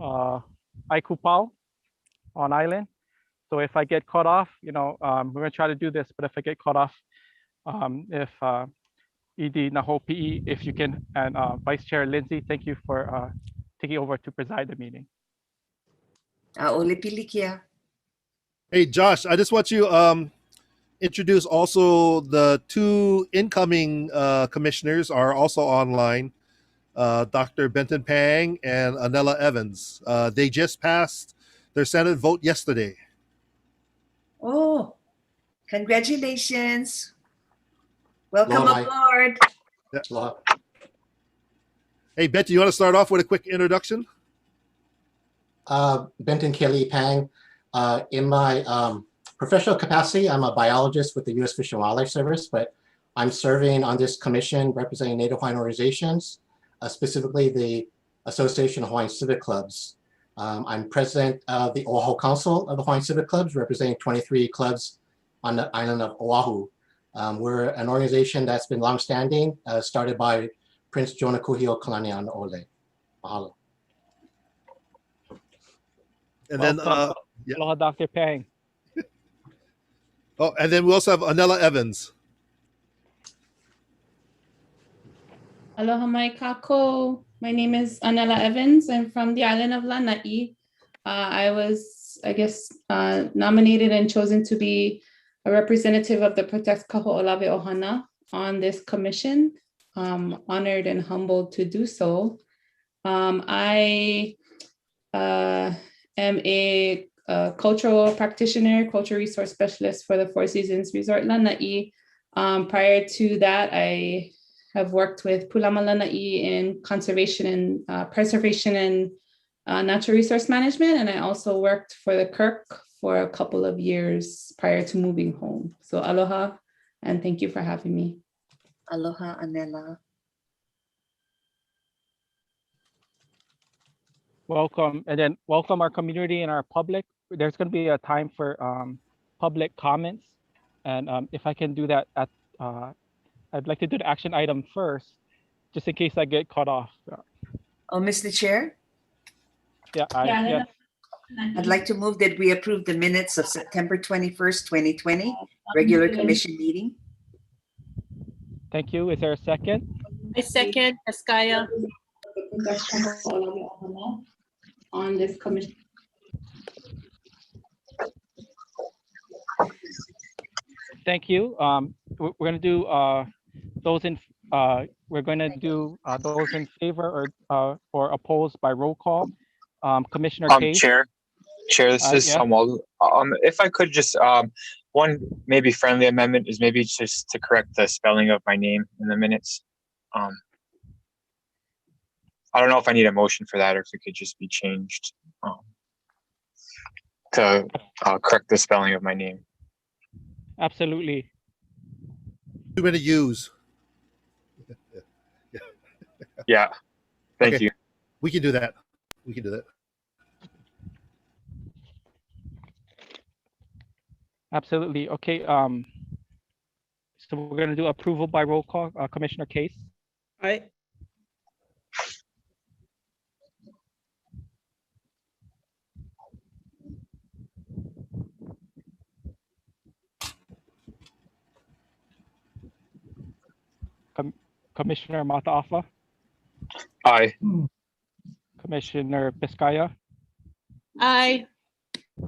Aikupao on island. So if I get cut off, we're gonna try to do this, but if I get cut off, if ED Nahopi'i, if you can, and Vice Chair Lindsay, thank you for taking over to preside the meeting. Ole Pilikia. Hey, Josh, I just want you introduce also the two incoming commissioners are also online, Dr. Benton Pang and Anela Evans. They just passed their Senate vote yesterday. Oh, congratulations. Welcome Aloha. aboard. Yeah. Aloha. Hey, Betty, you want to start off with a quick introduction? Benton Kelly Pang. In my professional capacity, I'm a biologist with the U.S. Fish and Wildlife Service, but I'm serving on this commission representing Native Hawaiian organizations, specifically the Association of Hawaiian Civic Clubs. I'm president of the Oahu Council of the Hawaiian Civic Clubs, representing 23 clubs on the island of Oahu. We're an organization that's been longstanding, started by Prince Jonah Kuhio Kalanian Ole. Mahalo. And then, yeah. Aloha, Dr. Pang. Oh, and then we also have Anela Evans. Aloha mai kako. My name is Anela Evans. I'm from the island of Lanai. I was, nominated and chosen to be a representative of the Protect Kaho'olawe Ohana on this commission. Honored and humbled to do so. I am a cultural practitioner, cultural resource specialist for the Four Seasons Resort Lanai. Prior to that, I have worked with Pulama Lanai in conservation and preservation and natural resource management. And I also worked for the KIRC for a couple of years prior to moving home. So aloha, and thank you for having me. Aloha, Anela. Welcome, and then welcome our community and our public. There's going to be a time for public comments, and if I can do that at, I'd like to do the action item first, just in case I get cut off. Oh, Mr. Chair? Yeah, Yeah. I'd like to move that we approve the minutes of September 21st, 2020, regular commission meeting. Thank you. Is there a second? I second, Eskaya. On this commission. Thank you. We're going to do those in. We're going to do those in favor or opposed by roll call. Commissioner Case. Chair, this is Samuel. If I could just one maybe friendly amendment is maybe just to correct the spelling of my name in the minutes. I don't know if I need a motion for that or if it could just be changed to correct the spelling of my name. Absolutely. Too many U's. Yeah. Thank you. We can do that. We can do that. Absolutely. Okay. So we're going to do approval by roll call. Commissioner Case. Aye. Commissioner Mataafa. Aye. Commissioner Piscaya. Aye.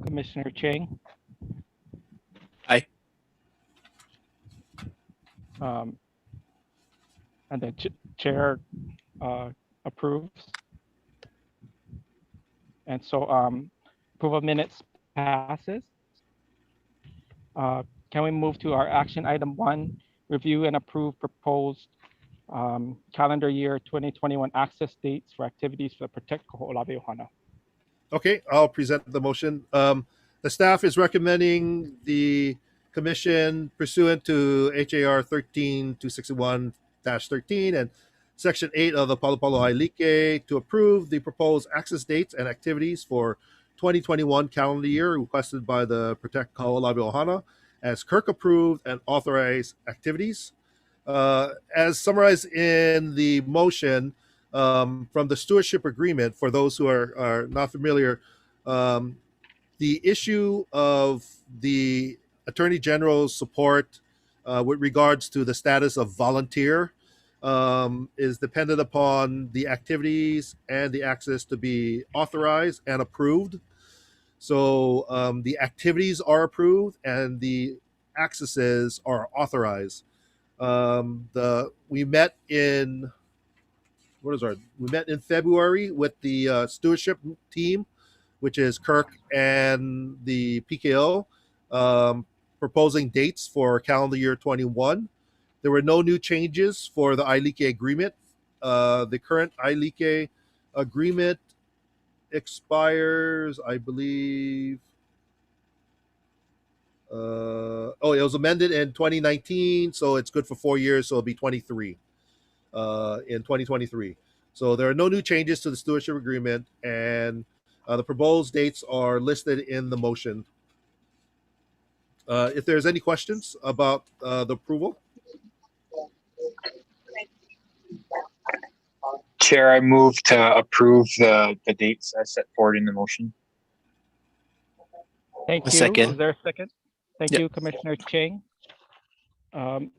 Commissioner Chang. Aye. And the chair approves. And so approval of minutes passes. Can we move to our action item 1, review and approve proposed calendar year 2021 access dates for activities for the Protect Kaho'olawe Ohana? Okay, I'll present the motion. The staff is recommending the commission pursuant to HAR 13261-13 and Section 8 of the Palopalo Hailike to approve the proposed access dates and activities for 2021 calendar year requested by the Protect Kaho'olawe Ohana as KIRC approved and authorized activities. As summarized in the motion, from the stewardship agreement, for those who are not familiar, the issue of the Attorney General's support with regards to the status of volunteer is dependent upon the activities and the access to be authorized and approved. So the activities are approved and the accesses are authorized. We met in February with the stewardship team, which is KIRC and the PKO, proposing dates for calendar year 21. There were no new changes for the ILIKE agreement. The current ILIKE agreement expires, I believe. It was amended in 2019, so it's good for 4 years. So it'll be 23 in 2023. So there are no new changes to the stewardship agreement, and the proposed dates are listed in the motion. If there's any questions about the approval. Chair, I move to approve the dates as set forward in the motion. Thank you. Second. Is there a second? Thank Yep. you, Commissioner Chang. Can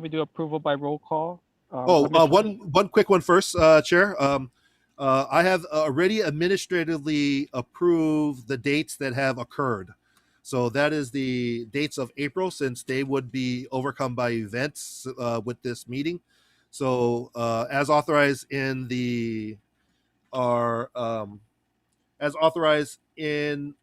we do approval by roll call? One quick one first, Chair. I have already administratively approved the dates that have occurred. So that is the dates of April, since they would be overcome by events with this meeting. So as authorized in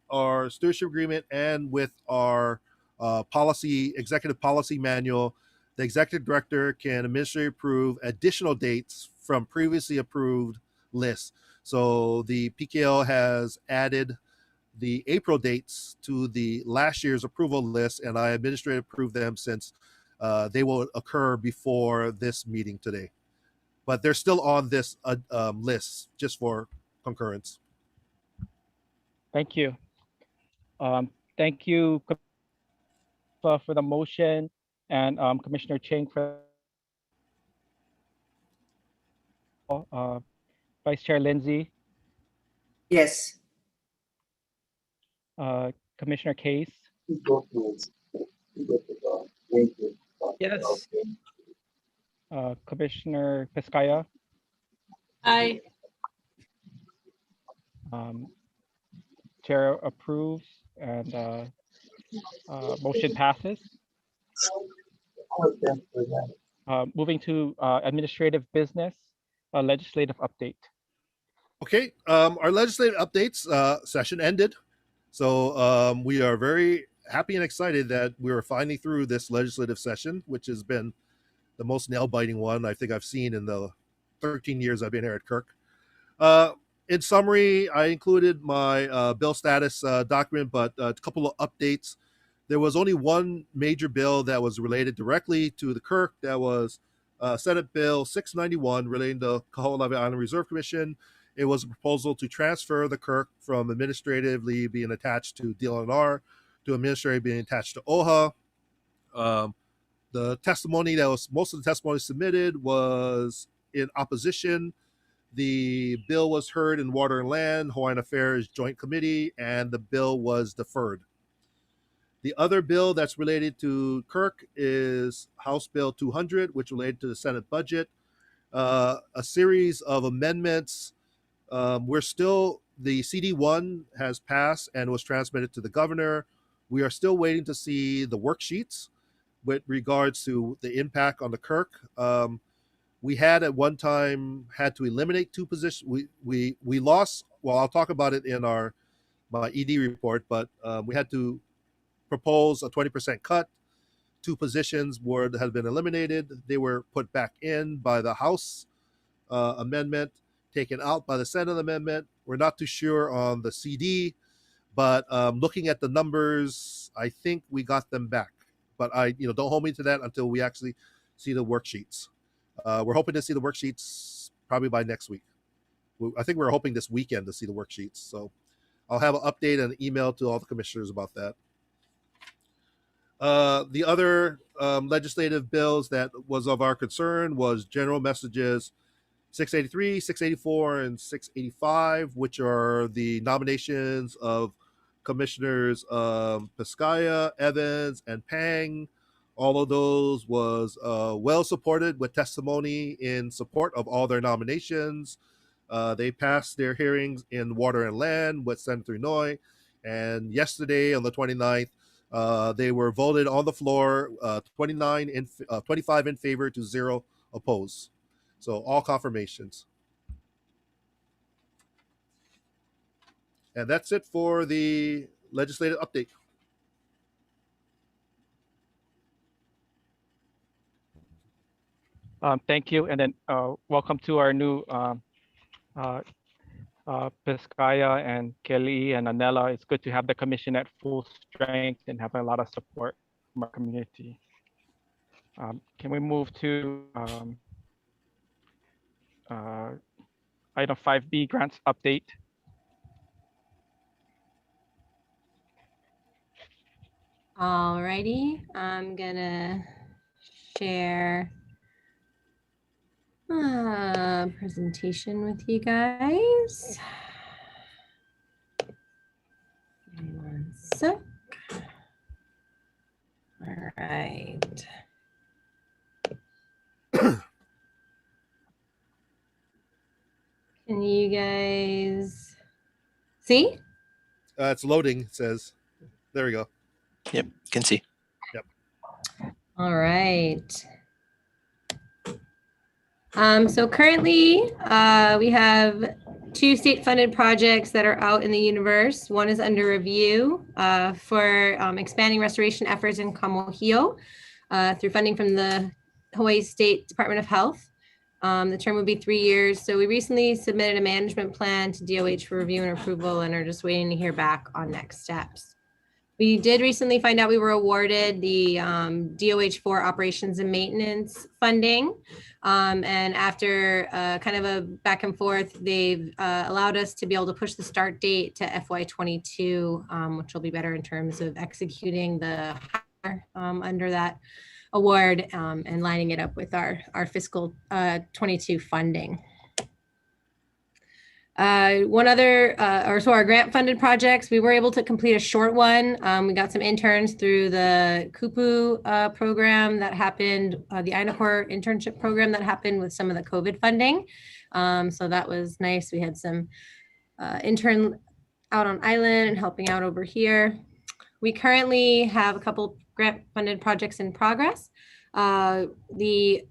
our stewardship agreement and with our executive policy manual, the executive director can administratively approve additional dates from previously approved lists. So the PKO has added the April dates to the last year's approval list, and I administratively approved them since they will occur before this meeting today. But they're still on this list just for concurrence. Thank you. Thank you for the motion, and Commissioner Chang for Vice Chair Lindsay, Yes. Commissioner Case, Yes. Commissioner Piscaya, Aye. Chair approves, and motion passes. Moving to administrative business, legislative update. Okay, our legislative updates session ended. So we are very happy and excited that we are finally through this legislative session, which has been the most nail-biting one I think I've seen in the 13 years I've been here at KIRC. In summary, I included my bill status document, but a couple of updates. There was only one major bill that was related directly to the KIRC. That was Senate Bill 691 relating to Kaho'olawe Island Reserve Commission. It was a proposal to transfer the KIRC from administratively being attached to DLNR to administratively being attached to OHA. The testimony most of the testimony submitted was in opposition. The bill was heard in Water and Land, Hawaiian Affairs Joint Committee, and the bill was deferred. The other bill that's related to KIRC is House Bill 200, which related to the Senate budget. A series of amendments. The CD1 has passed and was transmitted to the governor. We are still waiting to see the worksheets with regards to the impact on the KIRC. We had at one time had to eliminate two positions. We lost. Well, I'll talk about it in my ED report, but we had to propose a 20% cut. Two positions had been eliminated. They were put back in by the House amendment, taken out by the Senate amendment. We're not too sure on the CD, but looking at the numbers, I think we got them back. But don't hold me to that until we actually see the worksheets. We're hoping to see the worksheets probably by next week. I think we're hoping this weekend to see the worksheets. So I'll have an update and an email to all the commissioners about that. The other legislative bills that was of our concern was general messages 683, 684, and 685, which are the nominations of Commissioners Piscaya, Evans, and Pang. All of those was well supported with testimony in support of all their nominations. They passed their hearings in Water and Land with Senator Noy. And yesterday on the 29th, they were voted on the floor, 25 in favor to 0 opposed. So all confirmations. And that's it for the legislative update. Thank you. And then welcome to our new Piscaya and Kelly and Anela. It's good to have the commission at full strength and have a lot of support from our community. Can we move to item 5B, grants update? Alrighty, I'm gonna share a presentation with you guys. Give me one sec. All right. Can you guys see? It's loading, it says. There we go. Yep, can see. Yep. All right. So currently we have 2 state-funded projects that are out in the universe. One is under review for expanding restoration efforts in Kamo'olawe through funding from the Hawaii State Department of Health. The term would be 3 years. So we recently submitted a management plan to DOH for review and approval and are just waiting to hear back on next steps. We did recently find out we were awarded the DOH for operations and maintenance funding. And after kind of a back and forth, they've allowed us to be able to push the start date to FY22, which will be better in terms of executing the hire under that award and lining it up with our fiscal 22 funding. One other, so our grant funded projects, we were able to complete a short one. We got some interns through the Kupu program that happened, the INACOR internship program that happened with some of the COVID funding. So that was nice. We had some intern out on island and helping out over here. We currently have a couple grant funded projects in progress. The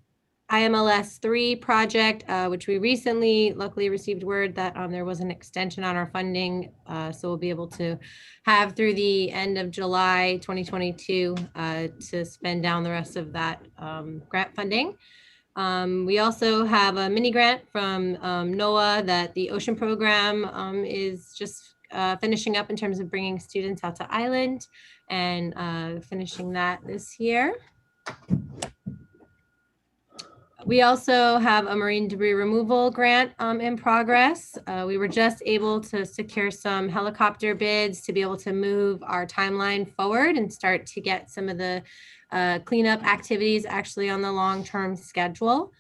IMLS 3 project, which we recently luckily received word that there was an extension on our funding. So we'll be able to have through the end of July 2022 to spend down the rest of that grant funding. We also have a mini grant from NOAA that the Ocean Program is just finishing up in terms of bringing students out to island and finishing that this year. We also have a marine debris removal grant in progress. We were just able to secure some helicopter bids to be able to move our timeline forward and start to get some of the cleanup activities actually on the long-term schedule.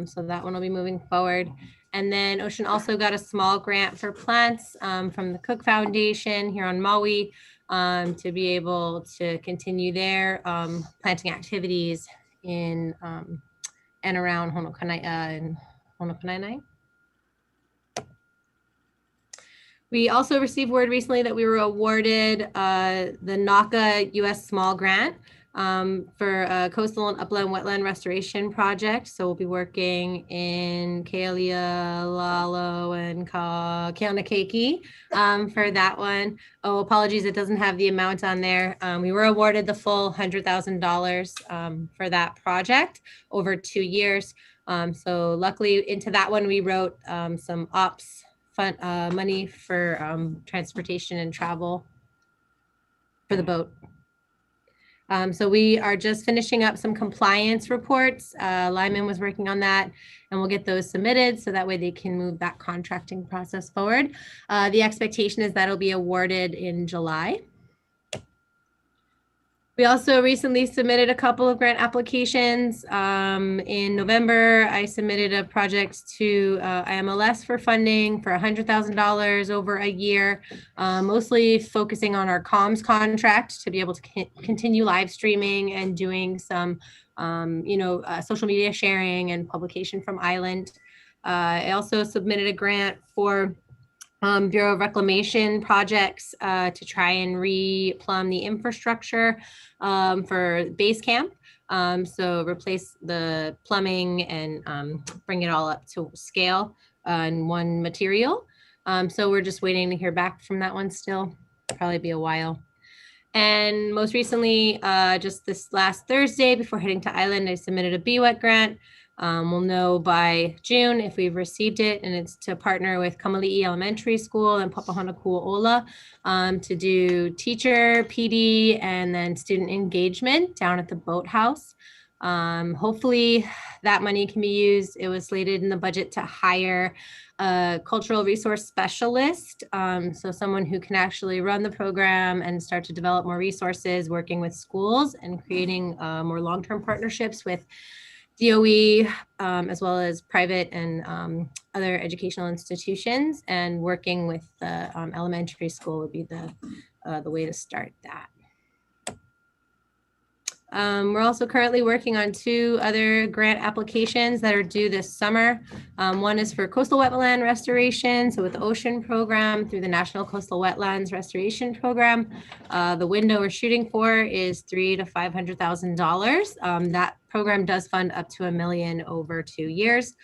So that one will be moving forward. And then Ocean also got a small grant for plants from the Cook Foundation here on Maui to be able to continue their planting activities in and around Honokanai. We also received word recently that we were awarded the NACA U.S. Small Grant for a coastal and upland wetland restoration project. So we'll be working in Kaho'olawe and Kaunakeki for that one. Oh, apologies, it doesn't have the amount on there. We were awarded the full $100,000 for that project over 2 years. So luckily into that one, we wrote some ops fund money for transportation and travel for the boat. So we are just finishing up some compliance reports. Lyman was working on that, and we'll get those submitted so that way they can move that contracting process forward. The expectation is that it'll be awarded in July. We also recently submitted a couple of grant applications. In November, I submitted a project to IMLS for funding for $100,000 over a year, mostly focusing on our comms contract to be able to continue live streaming and doing some, social media sharing and publication from Island. I also submitted a grant for Bureau of Reclamation projects to try and replumb the infrastructure for base camp. So replace the plumbing and bring it all up to scale in one material. So we're just waiting to hear back from that one still. Probably be a while. And most recently, just this last Thursday before heading to Island, I submitted a BWET grant. We'll know by June if we've received it, and it's to partner with Kamali'i Elementary School and Kaho'olawe to do teacher, PD, and then student engagement down at the boathouse. Hopefully that money can be used. It was slated in the budget to hire a cultural resource specialist, so someone who can actually run the program and start to develop more resources, working with schools and creating more long-term partnerships with DOE, as well as private and other educational institutions, and working with the elementary school would be the way to start that. We're also currently working on 2 other grant applications that are due this summer. One is for coastal wetland restoration. So with the ocean program through the National Coastal Wetlands Restoration Program, the window we're shooting for is $300,000 to $500,000. That program does fund up to $1 million over 2 years.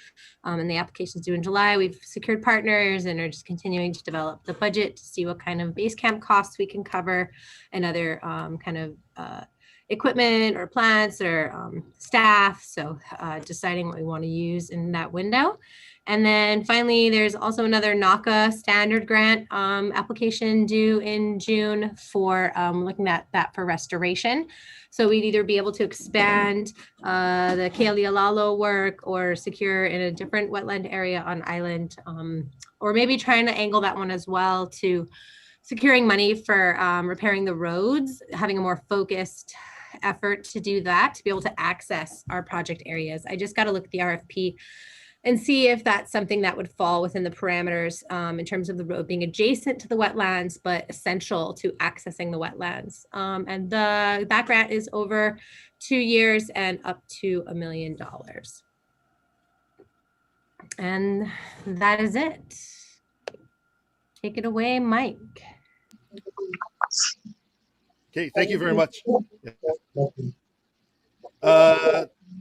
And the application is due in July. We've secured partners and are just continuing to develop the budget to see what kind of base camp costs we can cover and other kind of equipment or plants or staff. So deciding what we want to use in that window. And then finally, there's also another NACA standard grant application due in June for looking at that for restoration. So we'd either be able to expand the Kaho'olawe work or secure in a different wetland area on Island, or maybe trying to angle that one as well to securing money for repairing the roads, having a more focused effort to do that, to be able to access our project areas. I just got to look at the RFP and see if that's something that would fall within the parameters in terms of the road being adjacent to the wetlands, but essential to accessing the wetlands. And that grant is over 2 years and up to $1 million. And that is it. Take it away, Mike. Okay, thank you very much.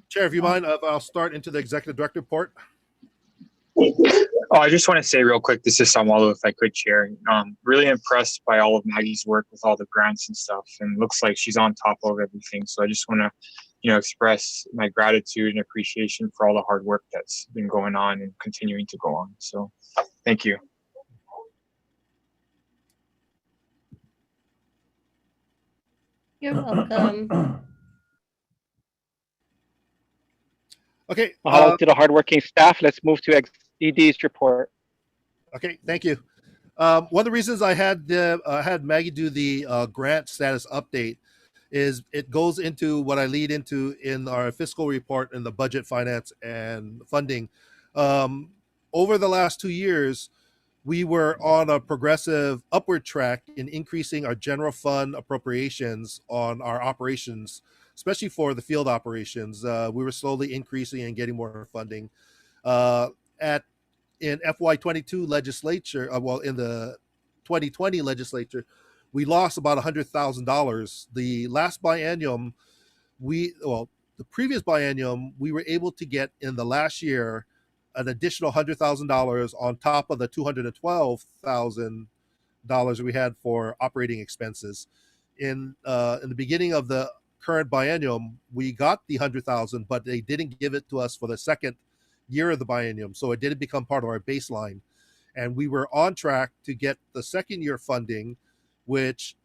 Chair, if you mind, I'll start into the executive director report. Oh, I just want to say real quick, this is Samwalu, if I could, Chair. Really impressed by all of Maggie's work with all the grants and stuff, and looks like she's on top of everything. So I just want to, express my gratitude and appreciation for all the hard work that's been going on and continuing to go on. So thank you. You're welcome. Okay. To the hardworking staff. Let's move to ED's report. Okay, thank you. One of the reasons I had Maggie do the grant status update is it goes into what I lead into in our fiscal report and the budget, finance, and funding. Over the last 2 years, we were on a progressive upward track in increasing our general fund appropriations on our operations, especially for the field operations. We were slowly increasing and getting more funding. In FY22 legislature, in the 2020 legislature, we lost about $100,000. The last biennium, the previous biennium, we were able to get in the last year an additional $100,000 on top of the $212,000 we had for operating expenses. In the beginning of the current biennium, we got the $100,000, but they didn't give it to us for the second year of the biennium, so it didn't become part of our baseline. And we were on track to get the second year funding, which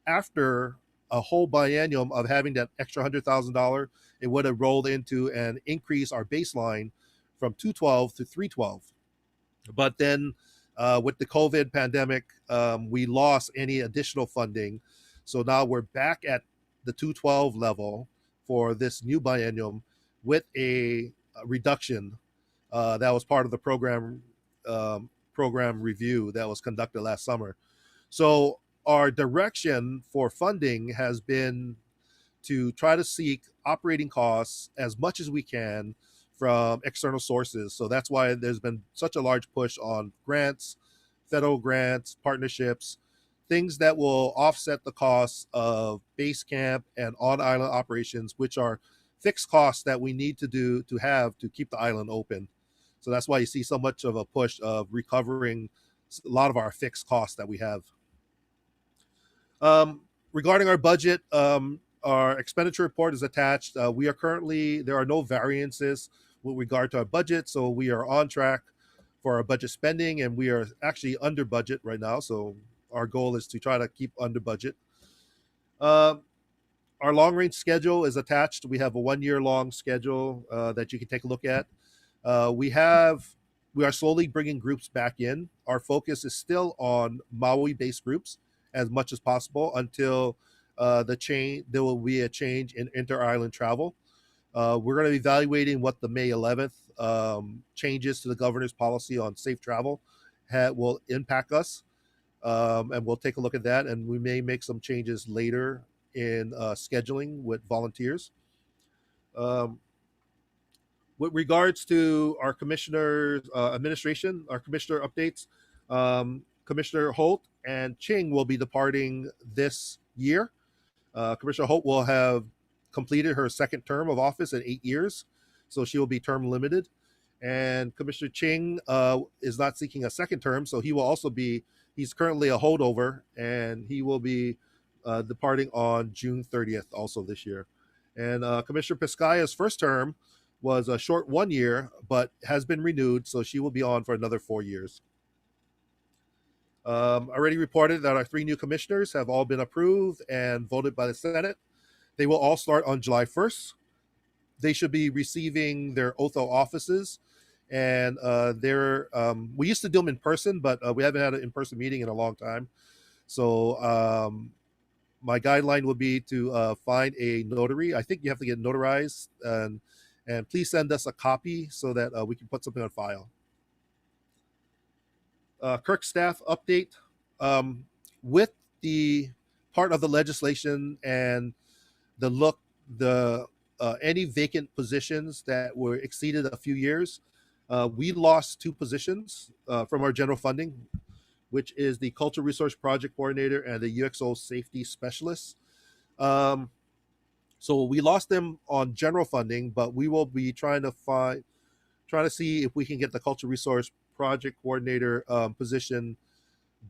after a whole biennium of having that extra $100,000, it would have rolled into and increased our baseline from 212 to 312. But then with the COVID pandemic, we lost any additional funding. So now we're back at the 212 level for this new biennium with a reduction that was part of the program review that was conducted last summer. So our direction for funding has been to try to seek operating costs as much as we can from external sources. So that's why there's been such a large push on grants, federal grants, partnerships, things that will offset the costs of base camp and on-island operations, which are fixed costs that we need to have to keep the island open. So that's why you see so much of a push of recovering a lot of our fixed costs that we have. Regarding our budget, our expenditure report is attached. There are no variances with regard to our budget, so we are on track for our budget spending, and we are actually under budget right now. So our goal is to try to keep under budget. Our long range schedule is attached. We have a 1 year long schedule that you can take a look at. We are slowly bringing groups back in. Our focus is still on Maui-based groups as much as possible until there will be a change in inter-island travel. We're going to be evaluating what the May 11th changes to the governor's policy on safe travel will impact us, and we'll take a look at that, and we may make some changes later in scheduling with volunteers. With regards to our commissioner's administration, our commissioner updates, Commissioner Holt and Ching will be departing this year. Commissioner Holt will have completed her second term of office in 8 years, so she will be term limited. And Commissioner Ching is not seeking a second term, so he's currently a holdover, and he will be departing on June 30th also this year. And Commissioner Piscaya's first term was a short 1 year, but has been renewed, so she will be on for another 4 years. Already reported that our 3 new commissioners have all been approved and voted by the Senate. They will all start on July 1st. They should be receiving their oath of offices, and we used to do them in person, but we haven't had an in-person meeting in a long time. So my guideline would be to find a notary. I think you have to get notarized, and please send us a copy so that we can put something on file. KIRC staff update. With the part of the legislation and any vacant positions that were exceeded a few years, we lost 2 positions from our general funding, which is the Cultural Resource Project Coordinator and the UXO Safety Specialist. So we lost them on general funding, but we will be trying to see if we can get the Cultural Resource Project Coordinator position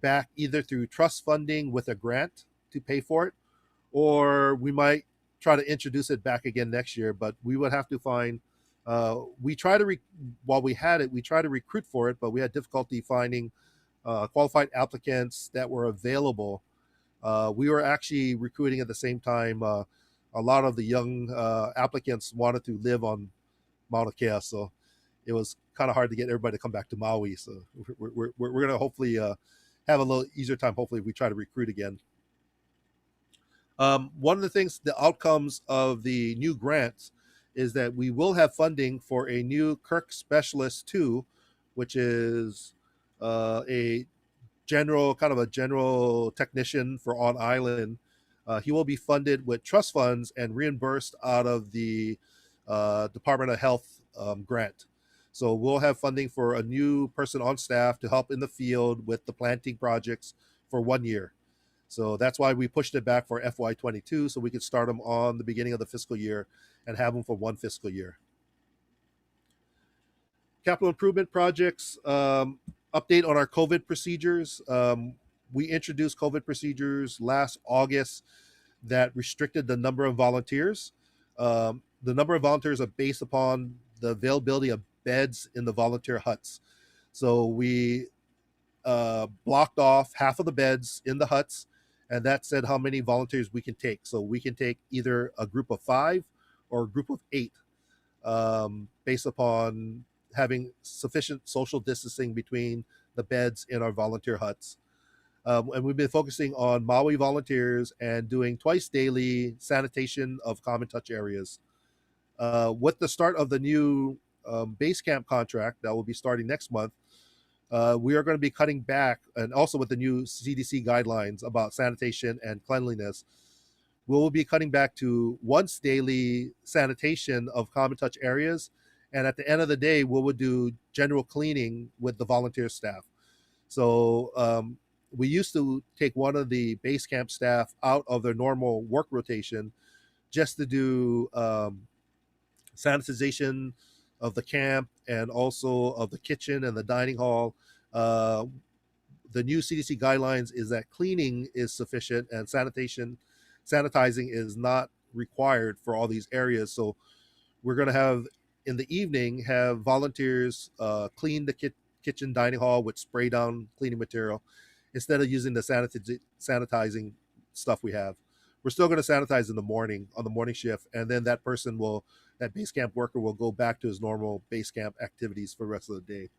back either through trust funding with a grant to pay for it, or we might try to introduce it back again next year. But we would have to find, while we tried to recruit for it, but we had difficulty finding qualified applicants that were available. We were actually recruiting at the same time. A lot of the young applicants wanted to live on Mauna Kea, so it was kind of hard to get everybody to come back to Maui. So we're going to hopefully have a little easier time, hopefully, if we try to recruit again. One of the things, the outcomes of the new grants is that we will have funding for a new KIRC Specialist 2, which is a general technician for on island. He will be funded with trust funds and reimbursed out of the Department of Health grant. So we'll have funding for a new person on staff to help in the field with the planting projects for 1 year. So that's why we pushed it back for FY22, so we could start them on the beginning of the fiscal year and have them for 1 fiscal year. Capital improvement projects, update on our COVID procedures. We introduced COVID procedures last August that restricted the number of volunteers. The number of volunteers are based upon the availability of beds in the volunteer huts. So we blocked off half of the beds in the huts, and that said how many volunteers we can take. So we can take either a group of 5 or a group of 8, based upon having sufficient social distancing between the beds in our volunteer huts. And we've been focusing on Maui volunteers and doing twice daily sanitation of common touch areas. With the start of the new base camp contract that will be starting next month, we are going to be cutting back, and also with the new CDC guidelines about sanitation and cleanliness, we will be cutting back to once daily sanitation of common touch areas. And at the end of the day, we will do general cleaning with the volunteer staff. So we used to take one of the base camp staff out of their normal work rotation just to do sanitization of the camp and also of the kitchen and the dining hall. The new CDC guidelines is that cleaning is sufficient and sanitizing is not required for all these areas. So we're going to have, in the evening, have volunteers clean the kitchen dining hall with spray down cleaning material instead of using the sanitizing stuff we have. We're still going to sanitize in the morning on the morning shift, and then that base camp worker will go back to his normal base camp activities for the rest of the day.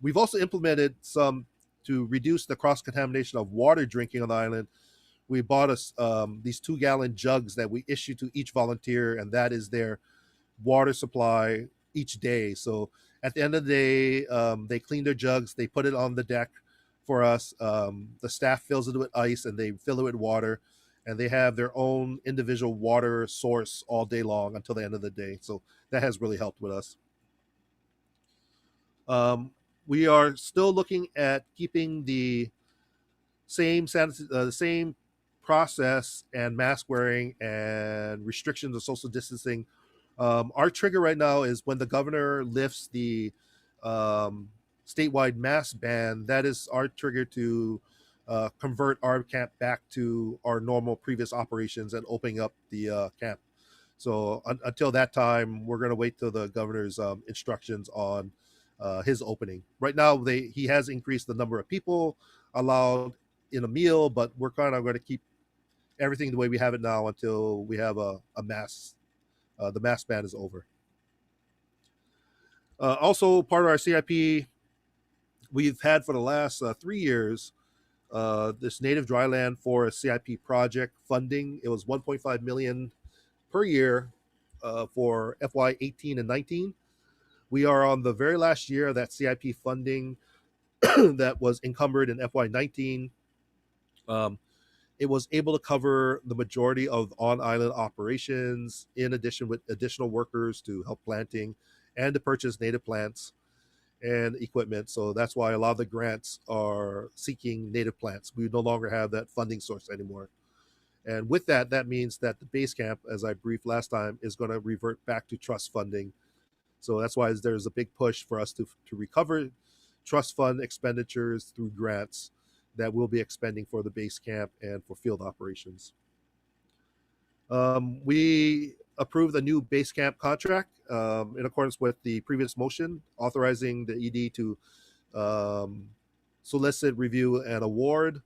We've also implemented some to reduce the cross-contamination of water drinking on the island. We bought us these 2-gallon jugs that we issue to each volunteer, and that is their water supply each day. So at the end of the day, they clean their jugs, they put it on the deck for us. The staff fills it with ice and they fill it with water, and they have their own individual water source all day long until the end of the day. So that has really helped with us. We are still looking at keeping the same process and mask wearing and restrictions of social distancing. Our trigger right now is when the governor lifts the statewide mask ban. That is our trigger to convert our camp back to our normal previous operations and opening up the camp. So until that time, we're going to wait till the governor's instructions on his opening. Right now, he has increased the number of people allowed in a meal, but we're kind of going to keep everything the way we have it now until we have a mask. The mask ban is over. Also, part of our CIP, we've had for the last 3 years this native dryland forest CIP project funding. It was $1.5 million per year for FY 18 and 19. We are on the very last year of that CIP funding that was encumbered in FY 19. It was able to cover the majority of on-island operations, in addition with additional workers to help planting and to purchase native plants and equipment. So that's why a lot of the grants are seeking native plants. We no longer have that funding source anymore. And with that, that means that the base camp, as I briefed last time, is going to revert back to trust funding. So that's why there's a big push for us to recover trust fund expenditures through grants that we'll be expending for the base camp and for field operations. We approved the new base camp contract in accordance with the previous motion, authorizing the ED to solicit, review, and award.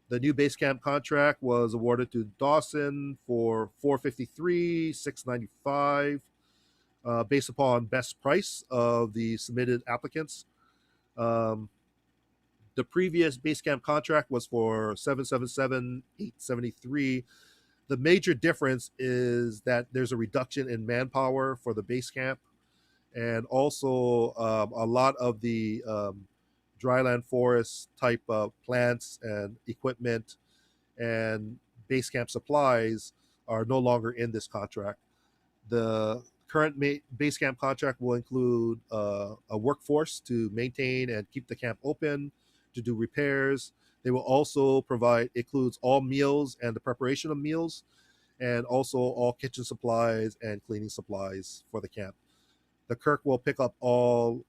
The new base camp contract was awarded to Dawson for $453,695 based upon best price of the submitted applicants. The previous base camp contract was for $777,873. The major difference is that there's a reduction in manpower for the base camp, and also a lot of the dryland forest type of plants and equipment and base camp supplies are no longer in this contract. The current base camp contract will include a workforce to maintain and keep the camp open, to do repairs. They will also includes all meals and the preparation of meals, and also all kitchen supplies and cleaning supplies for the camp. The KIRC will pick up all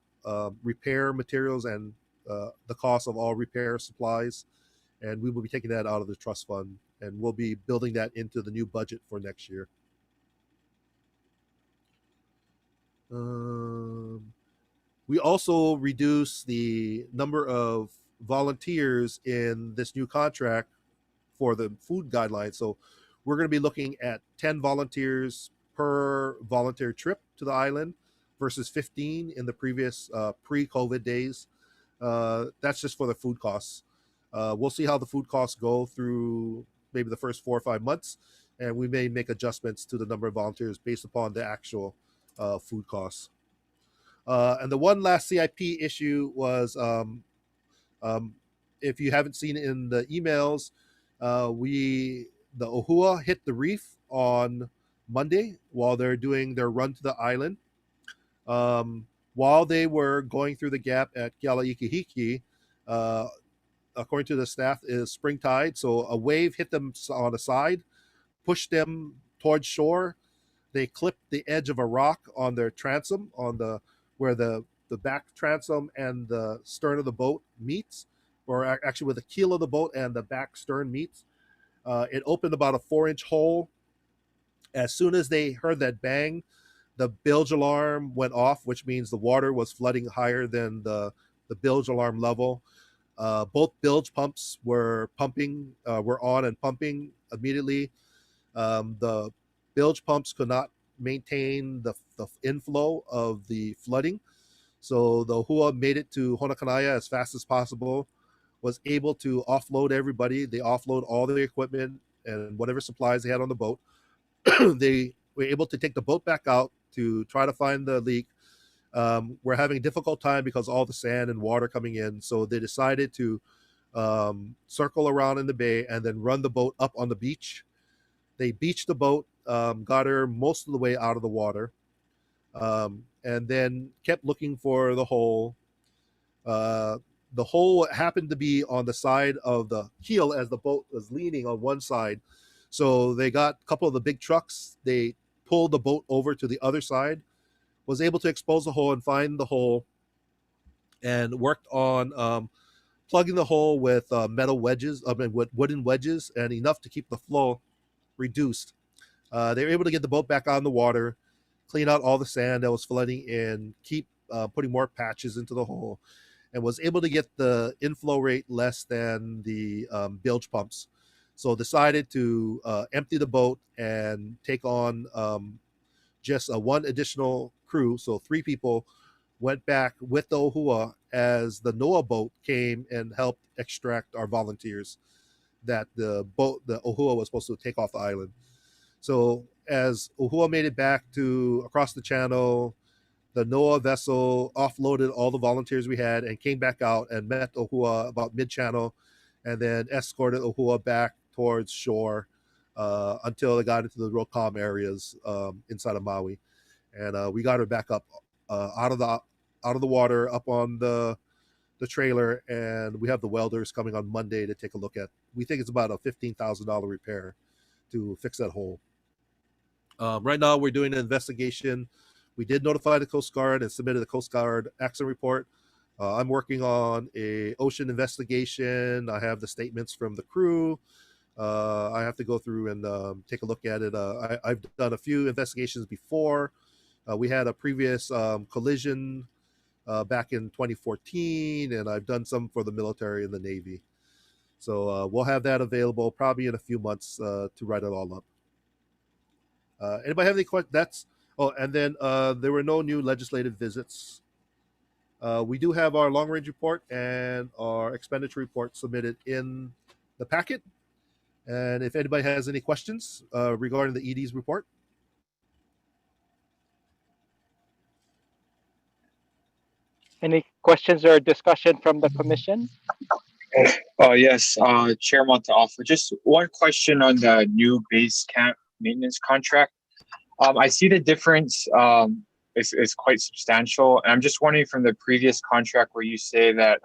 repair materials and the cost of all repair supplies, and we will be taking that out of the trust fund, and we'll be building that into the new budget for next year. We also reduce the number of volunteers in this new contract for the food guidelines. So we're going to be looking at 10 volunteers per volunteer trip to the island versus 15 in the previous pre-COVID days. That's just for the food costs. We'll see how the food costs go through maybe the first 4 or 5 months, and we may make adjustments to the number of volunteers based upon the actual food costs. And the one last CIP issue was, if you haven't seen it in the emails, the Ohua hit the reef on Monday while they're doing their run to the island. While they were going through the gap at Kealaikahiki, according to the staff, is spring tide. So a wave hit them on the side, pushed them towards shore. They clipped the edge of a rock on their transom, where the back transom and the stern of the boat meets, or actually where the keel of the boat and the back stern meets. It opened about a 4-inch hole. As soon as they heard that bang, the bilge alarm went off, which means the water was flooding higher than the bilge alarm level. Both bilge pumps were on and pumping immediately. The bilge pumps could not maintain the inflow of the flooding. So the Ohua made it to Honakanaya as fast as possible, was able to offload everybody. They offload all their equipment and whatever supplies they had on the boat. They were able to take the boat back out to try to find the leak. We're having a difficult time because all the sand and water coming in. So they decided to circle around in the bay and then run the boat up on the beach. They beached the boat, got her most of the way out of the water, and then kept looking for the hole. The hole happened to be on the side of the keel as the boat was leaning on one side. So they got a couple of the big trucks. They pulled the boat over to the other side, was able to expose the hole and find the hole, and worked on plugging the hole with metal wedges, with wooden wedges, and enough to keep the flow reduced. They were able to get the boat back on the water, clean out all the sand that was flooding in, keep putting more patches into the hole, and was able to get the inflow rate less than the bilge pumps. So decided to empty the boat and take on just one additional crew. So 3 people went back with the Ohua as the NOAA boat came and helped extract our volunteers that the Ohua was supposed to take off the island. So as Ohua made it back to across the channel, the NOAA vessel offloaded all the volunteers we had and came back out and met Ohua about mid-channel, and then escorted Ohua back towards shore until they got into the real calm areas inside of Maui. And we got her back up out of the water, up on the trailer, and we have the welders coming on Monday to take a look at. We think it's about a $15,000 repair to fix that hole. Right now, we're doing an investigation. We did notify the Coast Guard and submitted a Coast Guard accident report. I'm working on a ocean investigation. I have the statements from the crew. I have to go through and take a look at it. I've done a few investigations before. We had a previous collision back in 2014, and I've done some for the military and the Navy. So we'll have that available probably in a few months to write it all up. Anybody have any questions? And then there were no new legislative visits. We do have our long-range report and our expenditure report submitted in the packet. And if anybody has any questions regarding the ED's report. Any questions or discussion from the commission? Oh, yes, Chair Montalvo. Just one question on the new base camp maintenance contract. I see the difference is quite substantial. And I'm just wondering, from the previous contract where you say that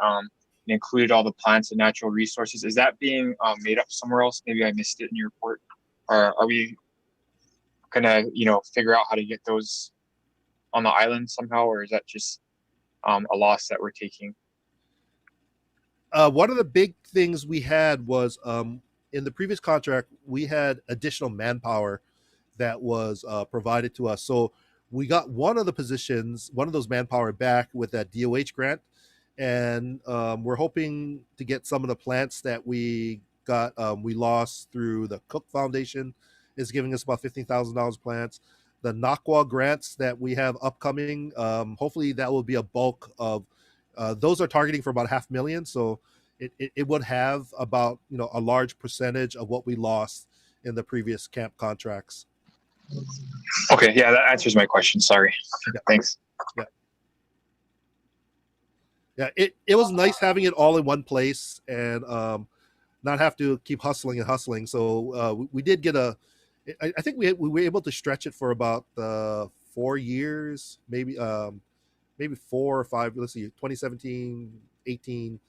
it included all the plants and natural resources, is that being made up somewhere else? Maybe I missed it in your report. Or are we gonna, figure out how to get those on the island somehow, or is that just a loss that we're taking? One of the big things we had was in the previous contract, we had additional manpower that was provided to us. So we got one of the positions, one of those manpower back with that DOH grant. And we're hoping to get some of the plants that we got, we lost through the Cook Foundation is giving us about $15,000 plants. The NACWA grants that we have upcoming, hopefully that will be a bulk of Those are targeting for about 500,000. So it would have about, a large percentage of what we lost in the previous camp contracts. Okay, yeah, that answers my question. Sorry. Yeah. Thanks. Yeah, it was nice having it all in one place and not have to keep hustling and hustling. So we did get I think we were able to stretch it for about 4 years, maybe 4 or 5. Let's see, 2017, 18,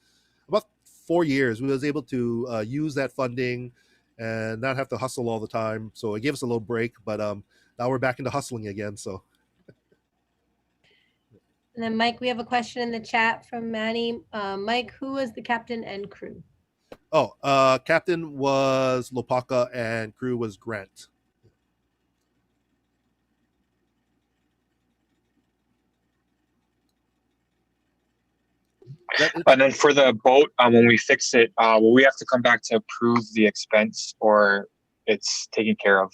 about 4 years. We was able to use that funding and not have to hustle all the time. So it gave us a little break, but now we're back into hustling again. So. And then Mike, we have a question in the chat from Manny. Mike, who was the captain and crew? Oh, captain was Lopaka and crew was Grant. And then for the boat, when we fix it, will we have to come back to approve the expense, or it's taken care of?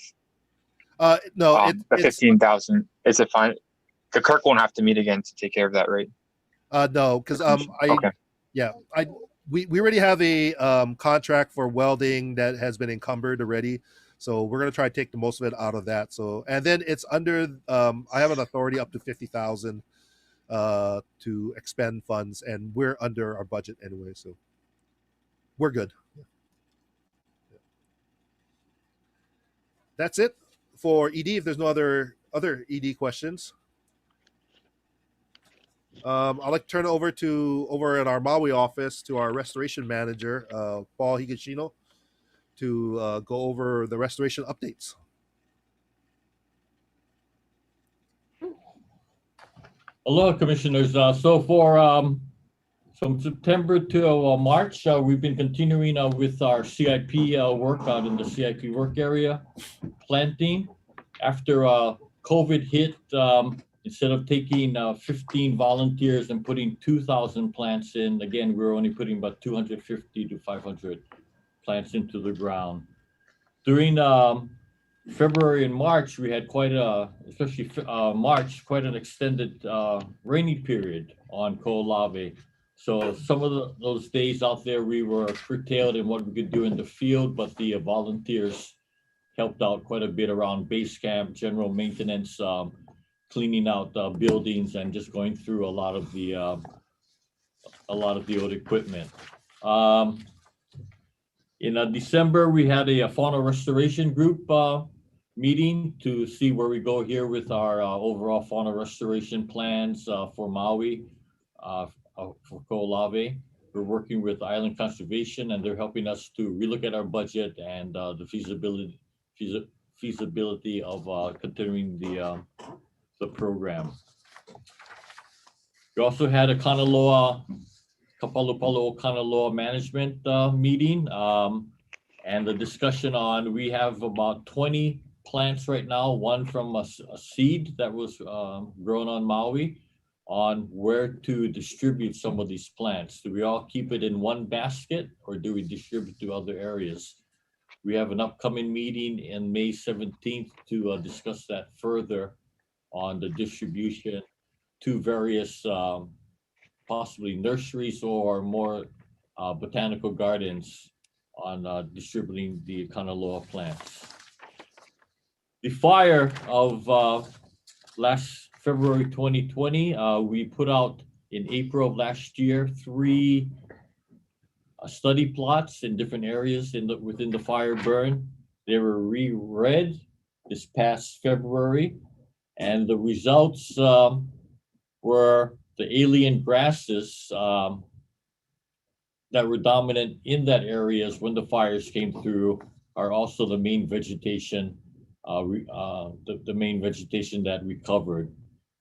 No, the 15,000. Is it fine? The KIRC won't have to meet again to take care of that, right? No, because Okay. Yeah, we already have a contract for welding that has been encumbered already, so we're gonna try to take the most of it out of that. So, and then it's under I have an authority up to 50,000 to expend funds, and we're under our budget anyway, so we're good. That's it for ED. If there's no other ED questions. I'd like to turn it over at our Maui office to our restoration manager, Paul Higashino, to go over the restoration updates. Aloha, commissioners. So for from September to March, we've been continuing with our CIP work out in the CIP work area, planting. After COVID hit, instead of taking 15 volunteers and putting 2,000 plants in, again, we're only putting about 250 to 500 plants into the ground. During February and March, we had especially March, quite an extended rainy period on Kaho'olawe. So some of those days out there, we were curtailed in what we could do in the field, but the volunteers helped out quite a bit around base camp, general maintenance, cleaning out buildings, and just going through a lot of the old equipment. In December, we had a fauna restoration group meeting to see where we go here with our overall fauna restoration plans for Maui, for Kaho'olawe. We're working with Island Conservation, and they're helping us to relook at our budget and the feasibility of continuing the program. We also had a Kanaloa, Kapalupalo Kanaloa management meeting, and the discussion on, we have about 20 plants right now, one from a seed that was grown on Maui, on where to distribute some of these plants. Do we all keep it in one basket, or do we distribute to other areas? We have an upcoming meeting in May 17th to discuss that further on the distribution to various possibly nurseries or more botanical gardens on distributing the Kanaloa plants. The fire of last February 2020, we put out in April of last year 3 study plots in different areas within the fire burn. They were reread this past February, and the results were the alien grasses that were dominant in that areas when the fires came through are also the main vegetation, the main vegetation that we covered.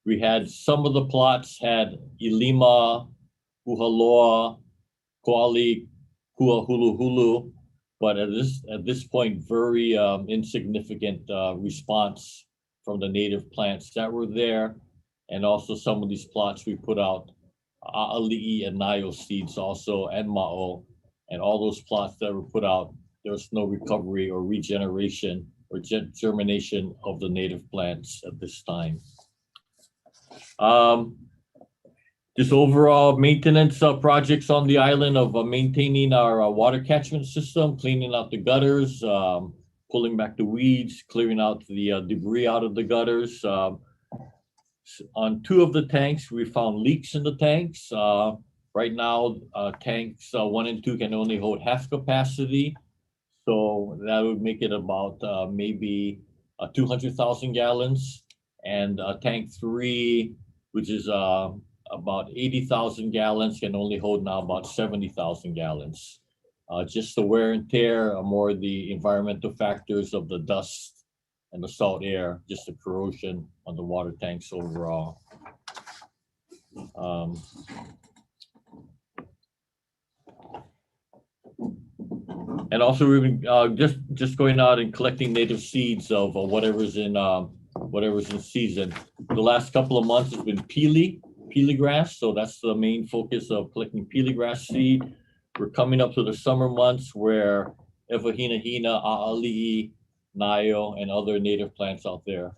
We had some of the plots had Ilima, Puhaloa, Koali, Kuahuluhulu, but at this point, very insignificant response from the native plants that were there. And also some of these plots we put out A'ali'i and Nayo seeds also, and Ma'o, and all those plots that were put out, there was no recovery or regeneration or germination of the native plants at this time. just overall maintenance projects on the island of maintaining our water catchment system, cleaning out the gutters, pulling back the weeds, clearing out the debris out of the gutters. On 2 of the tanks, we found leaks in the tanks. Right now, tanks 1 and 2 can only hold half capacity. So that would make it about maybe 200,000 gallons. And tank 3, which is about 80,000 gallons, can only hold now about 70,000 gallons. Just the wear and tear, more the environmental factors of the dust and the salt air, just the corrosion on the water tanks overall. And also we've been just going out and collecting native seeds of whatever's in season. The last couple of months has been peely grass, so that's the main focus of collecting peely grass seed. We're coming up to the summer months where Evahinahina, A'ali'i, Nayo, and other native plants out there,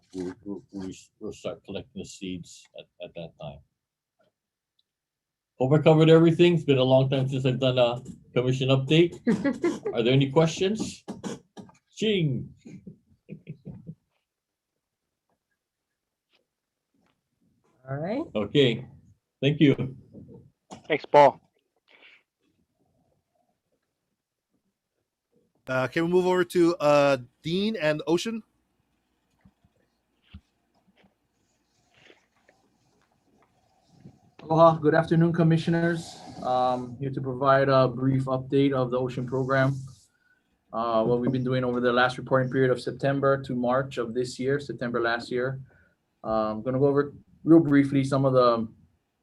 we'll start collecting the seeds at that time. Hope I covered everything. It's been a long time since I've done a commission update. Are there any questions? Ching. All right. Okay. Thank you. Thanks, Paul. Can we move over to Dean and Ocean? Aloha, good afternoon, commissioners. Here to provide a brief update of the Ocean program. What we've been doing over the last reporting period of September to March of this year, September last year. I'm going to go over real briefly some of the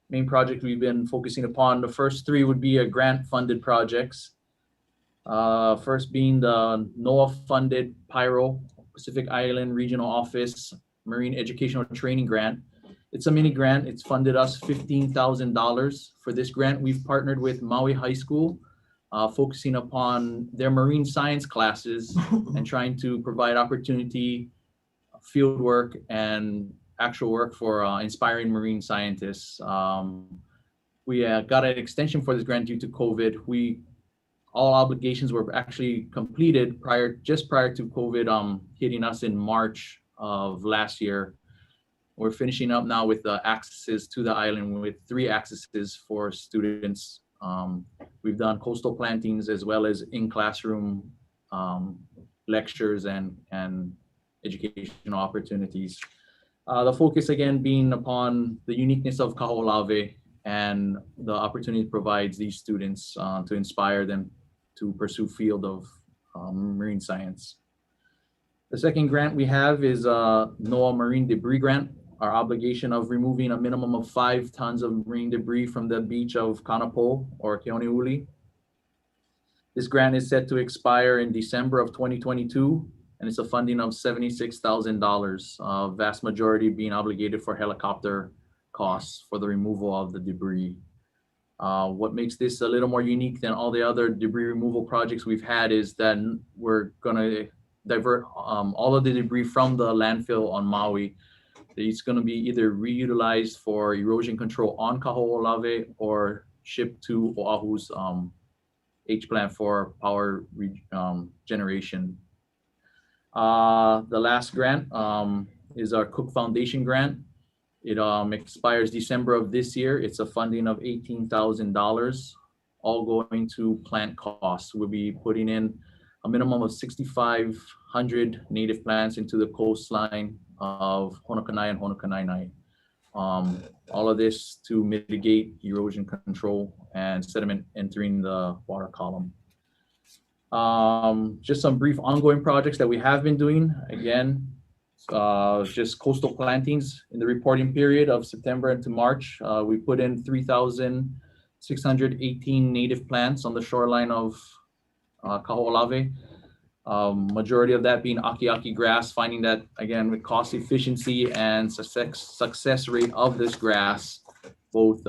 main projects we've been focusing upon. The first 3 would be grant-funded projects. First being the NOAA-funded PIRO, Pacific Island Regional Office Marine Educational Training Grant. It's a mini grant. It's funded us $15,000. For this grant, we've partnered with Maui High School, focusing upon their marine science classes and trying to provide opportunity, field work, and actual work for inspiring marine scientists. We got an extension for this grant due to COVID. All obligations were actually completed just prior to COVID hitting us in March of last year. We're finishing up now with the accesses to the island with 3 accesses for students. We've done coastal plantings as well as in-classroom lectures and educational opportunities. The focus again being upon the uniqueness of Kaho'olawe and the opportunity it provides these students to inspire them to pursue field of marine science. The second grant we have is NOAA Marine Debris Grant. Our obligation of removing a minimum of 5 tons of marine debris from the beach of Kanapo or Kaho'olawe. This grant is set to expire in December of 2022, and it's a funding of $76,000, vast majority being obligated for helicopter costs for the removal of the debris. What makes this a little more unique than all the other debris removal projects we've had is that we're gonna divert all of the debris from the landfill on Maui. It's going to be either reutilized for erosion control on Kaho'olawe or shipped to Oahu's H plant for power generation. The last grant is our Cook Foundation grant. It expires December of this year. It's a funding of $18,000, all going to plant costs. We'll be putting in a minimum of 6,500 native plants into the coastline of Honokanai and Honokanainai. All of this to mitigate erosion control and sediment entering the water column. Just some brief ongoing projects that we have been doing. Again, just coastal plantings in the reporting period of September into March. We put in 3,618 native plants on the shoreline of Kaho'olawe. Majority of that being aki grass, finding that again with cost efficiency and success rate of this grass, both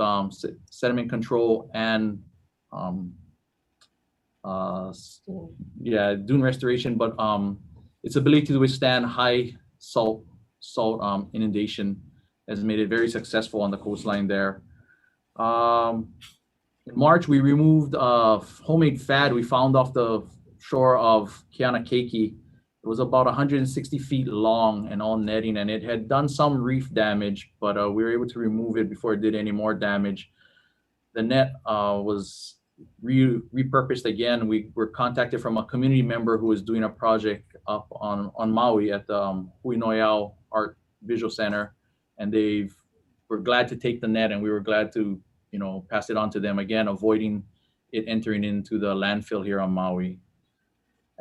sediment control and dune restoration, but its ability to withstand high salt inundation has made it very successful on the coastline there. In March, we removed a homemade fad we found off the shore of Keiki. It was about 160 feet long and all netting, and it had done some reef damage, but we were able to remove it before it did any more damage. The net was repurposed again. We were contacted from a community member who was doing a project up on Maui at the Huinoyao Art Visual Center, and they were glad to take the net, and we were glad to, you know, pass it on to them again, avoiding it entering into the landfill here on Maui.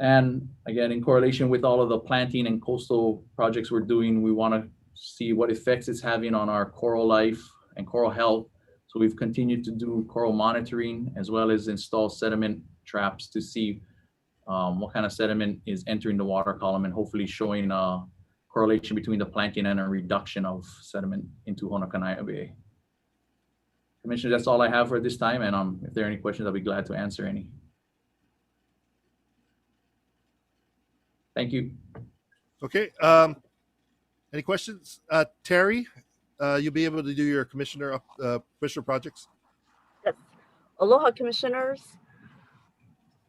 And again, in correlation with all of the planting and coastal projects we're doing, we want to see what effects it's having on our coral life and coral health. So we've continued to do coral monitoring as well as install sediment traps to see what kind of sediment is entering the water column, and hopefully showing a correlation between the planting and a reduction of sediment into Honokanaia Bay. Commissioner, that's all I have for this time, and if there are any questions, I'll be glad to answer any. Thank you. Okay. Any questions? Terry, you'll be able to do your commissioner projects. Yes. Aloha, commissioners.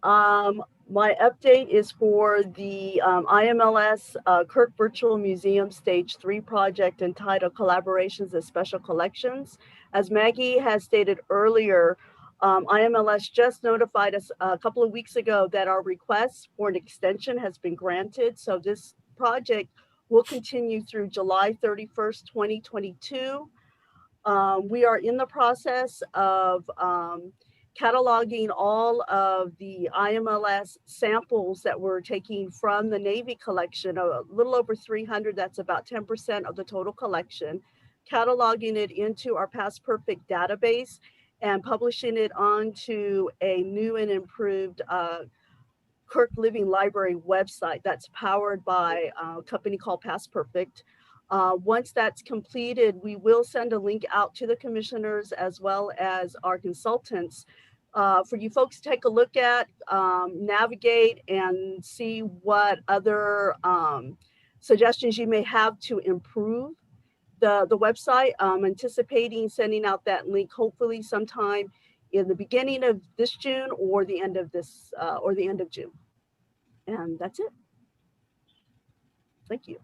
My update is for the IMLS KIRC Virtual Museum Stage 3 project entitled Collaborations and Special Collections. As Maggie has stated earlier, IMLS just notified us a couple of weeks ago that our request for an extension has been granted. So this project will continue through July 31st, 2022. We are in the process of cataloging all of the IMLS samples that we're taking from the Navy collection, a little over 300, that's about 10% of the total collection, cataloging it into our Past Perfect database and publishing it onto a new and improved KIRC Living Library website that's powered by a company called Past Perfect. Once that's completed, we will send a link out to the commissioners as well as our consultants for you folks to take a look at, navigate, and see what other suggestions you may have to improve the website. I'm anticipating sending out that link hopefully sometime in the beginning of this June or the end of this or the end of June. And that's it. Thank you.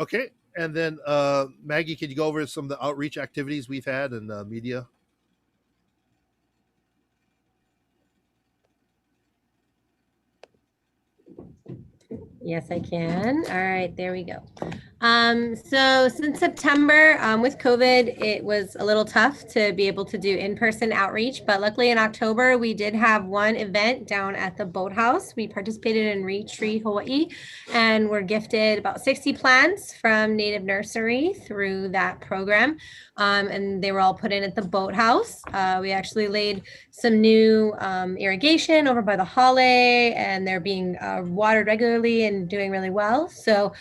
Okay. And then Maggie, can you go over some of the outreach activities we've had in the media? Yes, I can. All right, there we go. So since September, with COVID, it was a little tough to be able to do in-person outreach, but luckily in October, we did have one event down at the boathouse. We participated in Retree Hawaii and were gifted about 60 plants from Native Nursery through that program. And they were all put in at the boathouse. We actually laid some new irrigation over by the hallway, and they're being watered regularly and doing really well. So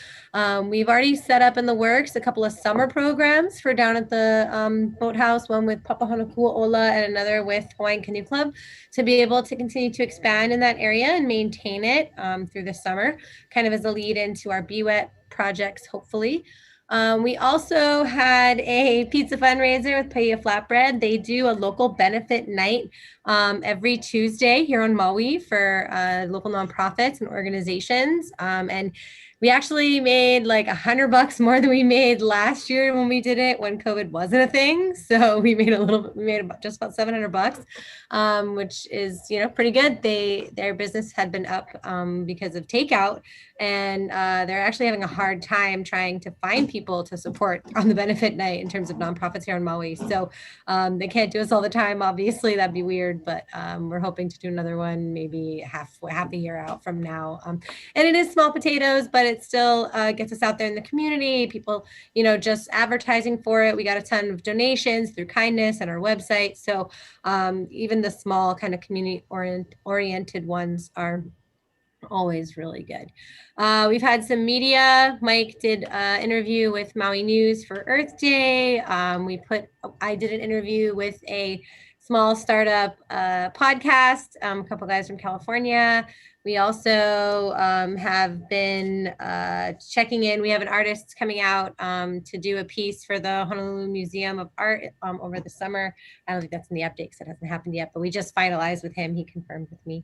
we've already set up in the works a couple of summer programs for down at the boathouse, one with Kaho'olawe and another with Hawaiian Canoe Club, to be able to continue to expand in that area and maintain it through the summer, kind of as a lead into our BWET projects, hopefully. We also had a pizza fundraiser with Paia Flatbread. They do a local benefit night every Tuesday here on Maui for local nonprofits and organizations. And we actually made like $100 more than we made last year when we did it when COVID wasn't a thing. So we made about just about $700, which is, you know, pretty good. Their business had been up because of takeout, and they're actually having a hard time trying to find people to support on the benefit night in terms of nonprofits here on Maui. So they can't do us all the time. Obviously, that'd be weird, but we're hoping to do another one maybe half a year out from now. And it is small potatoes, but it still gets us out there in the community. People, you know, just advertising for it. We got a ton of donations through kindness and our website. So even the small kind of community oriented ones are always really good. We've had some media. Mike did an interview with Maui News for Earth Day. I did an interview with a small startup podcast, a couple guys from California. We also have been checking in. We have an artist coming out to do a piece for the Honolulu Museum of Art over the summer. I don't think that's in the update because it hasn't happened yet, but we just finalized with him. He confirmed with me.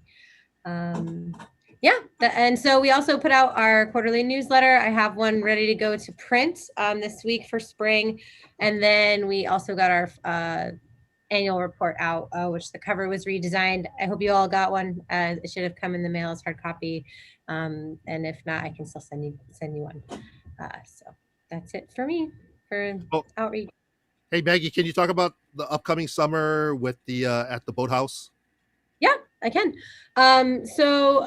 Yeah, and so we also put out our quarterly newsletter. I have one ready to go to print this week for spring. And then we also got our annual report out, which the cover was redesigned. I hope you all got one. It should have come in the mail as hard copy. And if not, I can still send you one. So that's it for me for outreach. Hey, Maggie, can you talk about the upcoming summer with the at the boathouse? Yeah, I can. So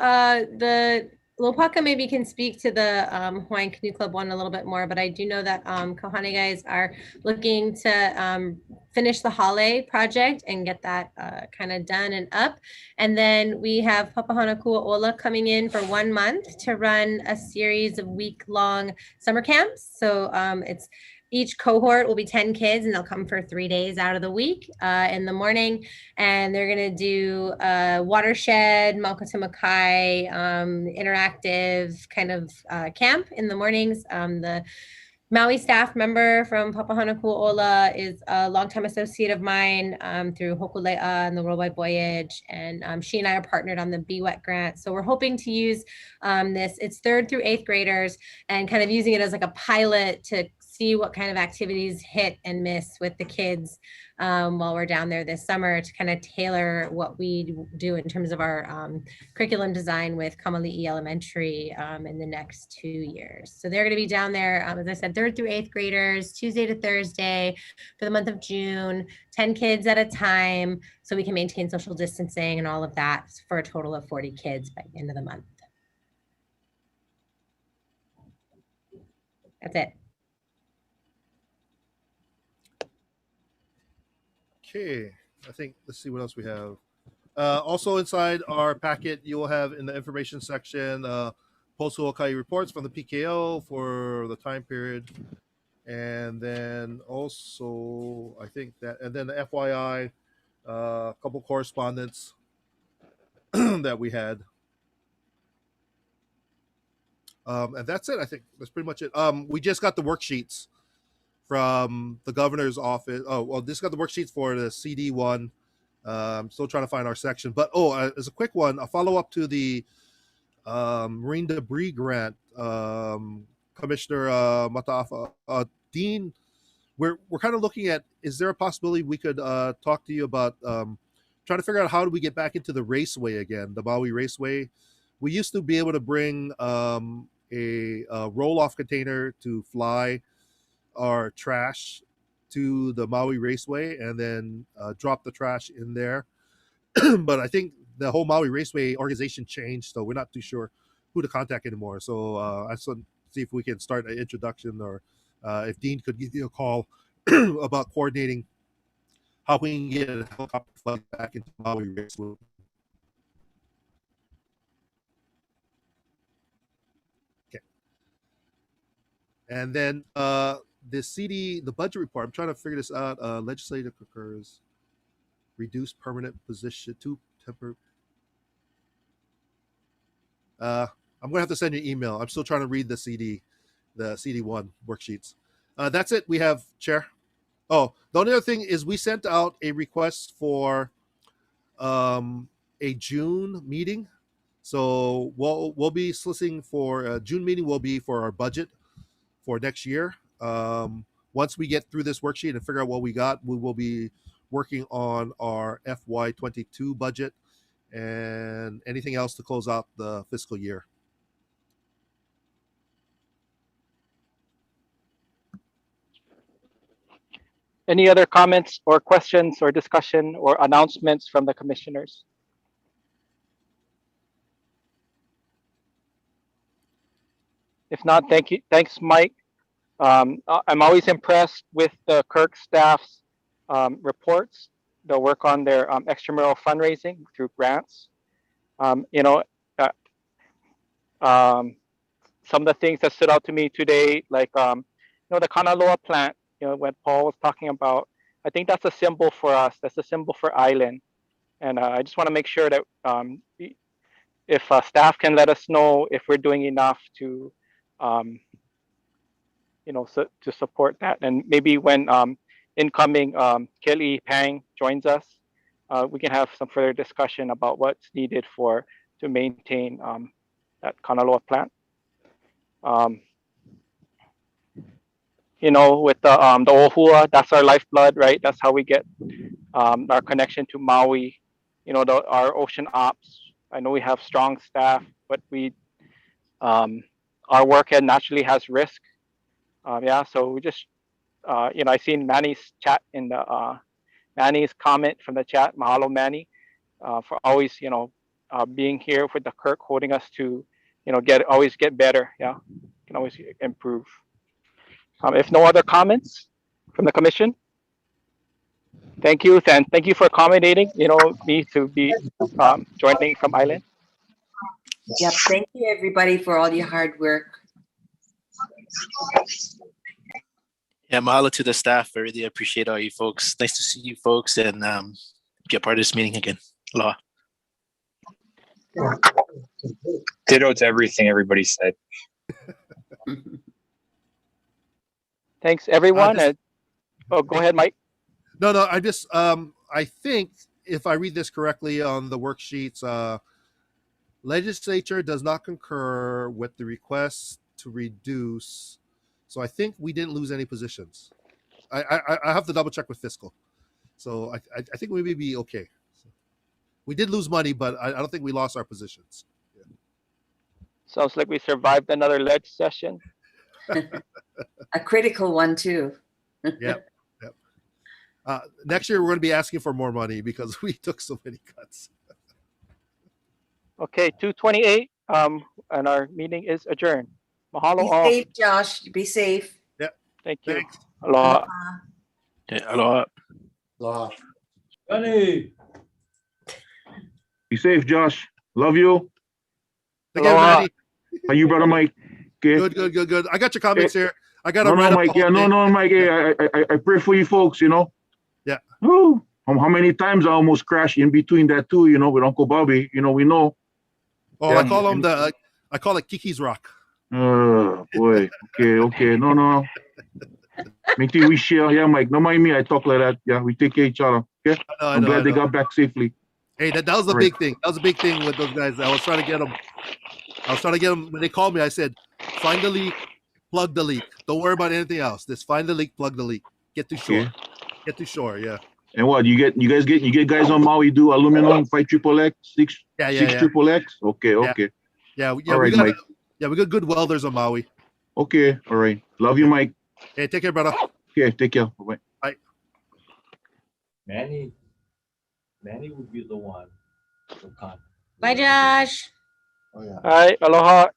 the Lopaka maybe can speak to the Hawaiian Canoe Club one a little bit more, but I do know that Kohane guys are looking to finish the Hale project and get that kind of done and up. And then we have Papahana Kaho'olawe coming in for 1 month to run a series of week-long summer camps. So it's each cohort will be 10 kids and they'll come for 3 days out of the week in the morning. And they're gonna do a watershed, Maukatamakai, interactive kind of camp in the mornings. The Maui staff member from Papahana Kaho'olawe is a longtime associate of mine through Hokulea and the Worldwide Voyage. And she and I are partnered on the BWET grant. So we're hoping to use this, it's 3rd through 8th graders, and kind of using it as like a pilot to see what kind of activities hit and miss with the kids while we're down there this summer, to kind of tailor what we do in terms of our curriculum design with Kamali'i Elementary in the next 2 years. So they're going to be down there, as I said, 3rd through 8th graders, Tuesday to Thursday for the month of June, 10 kids at a time, so we can maintain social distancing and all of that, for a total of 40 kids by the end of the month. That's it. Okay, I think, let's see what else we have. Also inside our packet, you will have in the information section post-Huakai reports from the PKO for the time period. And then also, I think that, and then the FYI, a couple correspondence that we had. And that's it, I think. That's pretty much it. We just got the worksheets from the governor's office. Oh, well, this got the worksheets for the CD one. I'm still trying to find our section. But, as a quick one, a follow-up to the marine debris grant, Commissioner Mataafa, Dean, we're kind of looking at, is there a possibility we could talk to you about trying to figure out how do we get back into the raceway again, the Maui Raceway? We used to be able to bring a roll-off container to fly our trash to the Maui Raceway and then drop the trash in there. But I think the whole Maui Raceway organization changed, so we're not too sure who to contact anymore. So I just want to see if we can start an introduction, or if Dean could give you a call about coordinating how we can get a helicopter flight back into Maui Raceway. Okay. And then the budget report, I'm trying to figure this out. Legislative concurs, reduce permanent position to temporary. I'm gonna have to send you an email. I'm still trying to read the CD1 worksheets. That's it. We have, Chair. Oh, the only other thing is we sent out a request for a June meeting. So we'll be soliciting for a June meeting. Will be for our budget for next year. Once we get through this worksheet and figure out what we got, we will be working on our FY22 budget and anything else to close out the fiscal year. Any other comments or questions or discussion or announcements from the commissioners? If not, thank you. Thanks, Mike. I'm always impressed with the KIRC staff's reports. They'll work on their extramural fundraising through grants. Some of the things that stood out to me today, like the Kanaloa plant, when Paul was talking about I think that's a symbol for us. That's a symbol for Island. And I just want to make sure that if staff can let us know if we're doing enough to, to support that. And maybe when incoming Kelly Pang joins us, we can have some further discussion about what's needed to maintain that Kanaloa plant. With the Ohua, that's our lifeblood, right? That's how we get our connection to Maui. Our ocean ops. I know we have strong staff, but our work naturally has risk. So we just, I seen Manny's chat in the Manny's comment from the chat. Mahalo, Manny, for always, being here with the KIRC, holding us to, always get better. Yeah, can always improve. If no other comments from the commission, thank you, and thank you for accommodating, me to be joining from Island. Yep. Thank you, everybody, for all your hard work. Yeah, mahalo to the staff. I really appreciate all you folks. Nice to see you folks and be a part of this meeting again. Aloha. Ditto to everything everybody said. Thanks, everyone. Go ahead, Mike. No, I just I think if I read this correctly on the worksheets, legislature does not concur with the request to reduce. So I think we didn't lose any positions. I have to double check with fiscal. So I think we may be okay. We did lose money, but I don't think we lost our positions. Yeah. Sounds like we survived another ledge session. A critical one too. Yep. Next year we're going to be asking for more money because we took so many cuts. Okay, 2:28. And our meeting is adjourned. Mahalo Be all. safe, Josh. Be safe. Yep. Thank you. Thanks. Aloha. Yeah, aloha. Aloha. Johnny. Be safe, Josh. Love you. Again, Aloha. Maddie. How you, brother Mike? Okay. Good. I got your comments here. I got to No, write up Mike. the whole Yeah, thing. no, Mike. Yeah, I pray for you folks. Yeah. Woo. How many times I almost crashed in between that too? With Uncle Bobby. We know. Oh, Yeah. I call it Kiki's Rock. Oh boy. Okay. No. Make sure we share. Yeah, Mike. Don't mind me. I talk like that. Yeah, we take care of each other. Okay. I'm glad they got back safely. Hey, that was the All right. big thing. That was a big thing with those guys. I was trying to get them. When they called me, I said, find the leak, plug the leak. Don't worry about anything else. Just find the leak, plug the leak. Get to shore. Okay. Get to shore. Yeah. And what you get guys on Maui do aluminum 5 XXX 6 Yeah. XXX. Okay. Yeah. All We right, got Mike. we got good welders on Maui. Okay. All right. Love you, Mike. Hey, take care, brother. Okay. Take care. Bye. Bye. Manny would be the one. Bye, Josh. Oh yeah. All right. Aloha.